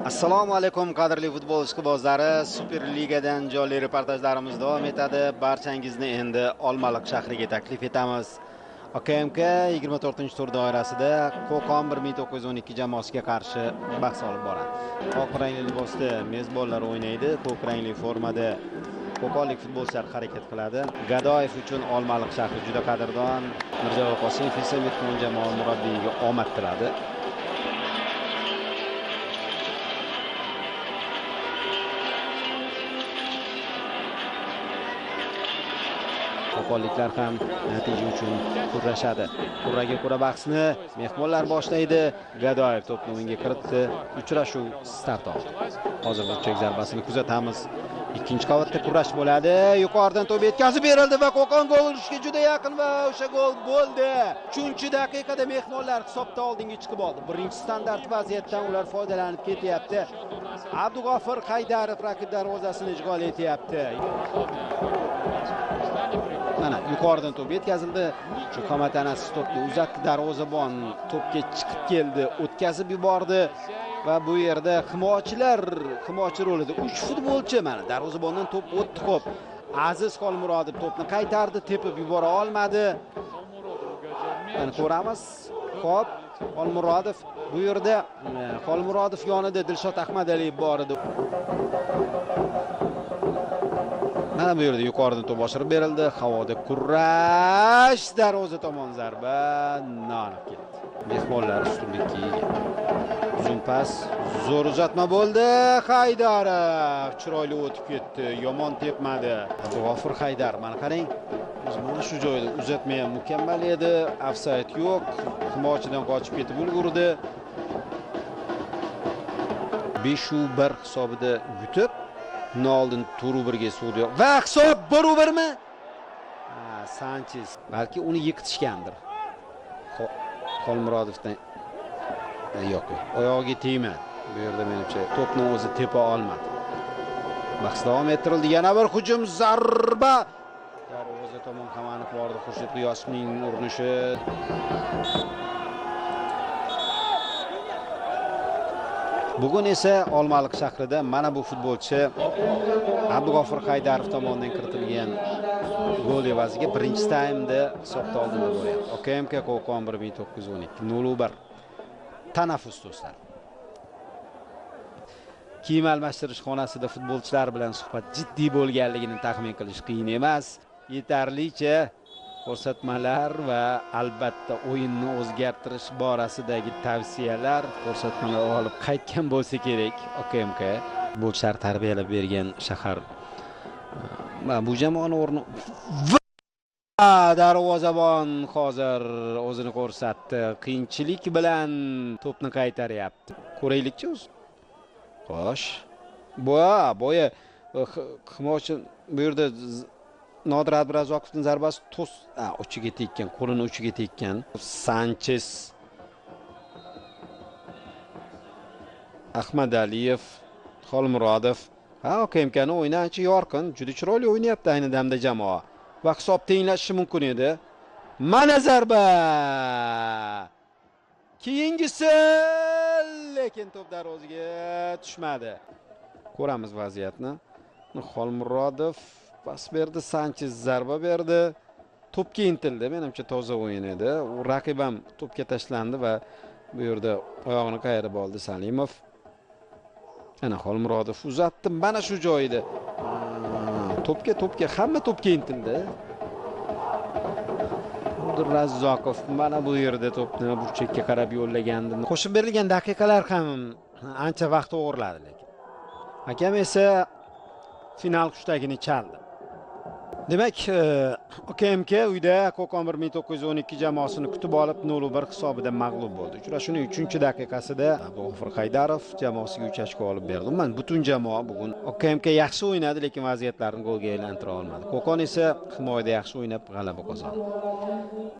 Assalomu alaykum qadrli futbol ishqibozlari. Super Ligadan jonli reportajlarimiz davom etadi. Barchangizni endi Olmaliq shahriga taklif etamiz. OKMK 24-tur doirasida Qo'qon 1912 jamoasiga qarshi bahs olib boradi. Oq rangli libosda mezbonlar o'ynaydi, ko'k rangli formada qo'qonlik futbolchilar harakat qiladi. Gadoyev uchun Olmaliq shahri juda qadrdon. Mirjalol Qosimov esa Metmon jamoa murabbiyiga omad tiladi. Qo'qonliklar ham natija uchun kurashadi. Kurraga ko'ra bahsni mehmonlar boshlaydi. Gadoyev to'pni o'yinga kiritdi. Uchrashuv start oldi. Hozir burchak zarbasini kuzatamiz. Ikkinchi qavatda kurash bo'ladi. Yuqoridan to'p yetkazib berildi va Qo'qon gol urishga juda yaqin va o'sha gol bo'ldi. 3-daqiqada mehmonlar hisobda oldinga chiqib oldi. Birinchi standart vaziyatdan ular foydalanib ketyapti. Abdug'ofir Haydarov raqib darvozasini ishg'ol etyapti. Mana yuqoridan to'p yetkazildi. Shu Qamatanasiz to'pni uzatdi. Darvozabon to'pga chiqib keldi, o'tkazib yubordi va bu yerda himoyachi rolida 3 futbolchi mana darvozabondan to'p o'tdi. Xo'p, Aziz Xolmurodov to'pni qaytardi, tepib yubora olmadi. Mana ko'ramiz. Xo'p, Xolmurodov bu yerda Xolmurodov yonida Dilshod Ahmadaliyev bor edi. Mana bu yerda yuqoridan to'p oshirib berildi. Havoda kurash, darvoza tomon zarba, nonib ketdi. Mehmonlar ustunlikka ega. Uzun pas, zo'r uzatma bo'ldi. Haydarov chiroyli o'tib ketdi, yomon tepmadi. Abdug'ofir Haydar, mana qarang. Mana shu joyda uzatma ham mukammal edi. Ofsayd yo'q. Himoyachidan qochib ketib ulgurdi. 5-1 hisobida yutib oldin tur-1ga sudi va hisob 1-1 mi? Sanchez balki uni yiqitishgandir. Xolmurodovdan yo'q. Oyog'iga tegmadi. Bu yerda menimcha to'pni o'zi tepa olmadi. Bahs davom ettirildi. Yana bir hujum, zarba. Darvoza tomon qamanib bordi Xurshid G'iyosovning urinishi. Bugun esa Olmaliq shahrida mana bu futbolchi Abdug'ofir Haydarov tomonidan kiritilgan gol evaziga birinchi taymda hisobda oldinda bo'lyapti. OKMK Qo'qon 1912 0-1 tanaffus do'stlar. Kiyim almashtirish xonasida futbolchilar bilan suhbat jiddiy bo'lganligini taxmin qilish qiyin emas. Yetarlicha ko'rsatmalar va albatta o'yinni o'zgartirish borasidagi tavsiyalar, ko'rsatmalar olib qaytgan bo'lsa kerak. OKMK futbolchilar tarbiyalab bergan shahar. Bu jamoani o'rni darvozabon hozir o'zini ko'rsatdi. Qiyinchilik bilan to'pni qaytaryapti. Ko'raylikchi o'zi. Xo'sh. Bo'ya himoyachi bu yerda Nodir Abdurazoqovning zarbasi uchiga tekkan, qo'lini uchiga tekkan. Sanchez, Ahmadaliyev, Xolmurodov. OKMKning o'yini ancha yorqin, juda chiroyli o'ynayapti ayni damda jamoa. Va hisob tenglashishi mumkin edi. Mana zarba! Keyingisi, lekin to'p darvozaga tushmadi. Ko'ramiz vaziyatni. Xolmurodov pas berdi, Sanchez zarba berdi. To'pga intildi. Menimcha toza o'yin edi. U raqib ham to'pga tashlandi va bu yerda oyog'ini qayirib oldi Salimov. Ana Xolmurodov uzatdi. Mana shu joyida. To'pga hamma to'pga intildi. Razzoqov mana bu yerda to'pni burchakka qarab yo'llagandi. Qo'shib berilgan daqiqalar ham ancha vaqt o'g'irladi lekin. Hakam esa final qushtigini chaldi. Demak, OKMK uyda Qo'qon 1912 jamoasini kutib olib 0-1 hisobida mag'lub bo'ldi. Uchrashuvning 3-daqiqasida Abdug'ofir Haydarov jamoasiga 3 ochko olib berdi. Umuman butun jamoa bugun OKMK yaxshi o'ynadi, lekin vaziyatlarni golga aylantira olmadi. Qo'qon esa himoyada yaxshi o'ynab g'alaba qozondi.